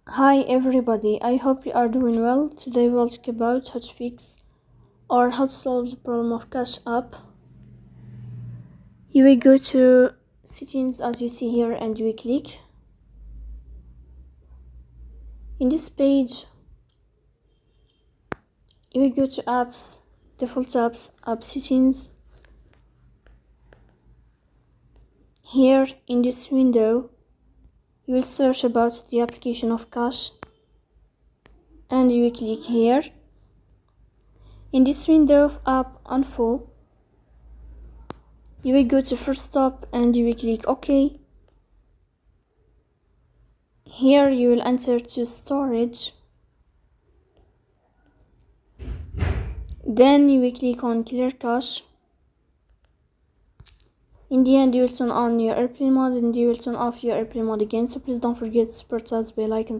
Hi everybody, I hope you are doing well. Today we'll talk about how to fix or how to solve the problem of Cash App. You will go to settings as you see here and you will click. In this page, you will go to apps, default apps, app settings. Here in this window, you will search about the application of Cash and you will click here. In this window of app info, you will go to first stop and you will click OK. Here you will enter to storage. Then you will click on clear cache. In the end, you will turn on your airplane mode and you will turn off your airplane mode again. So please don't forget to support us by liking.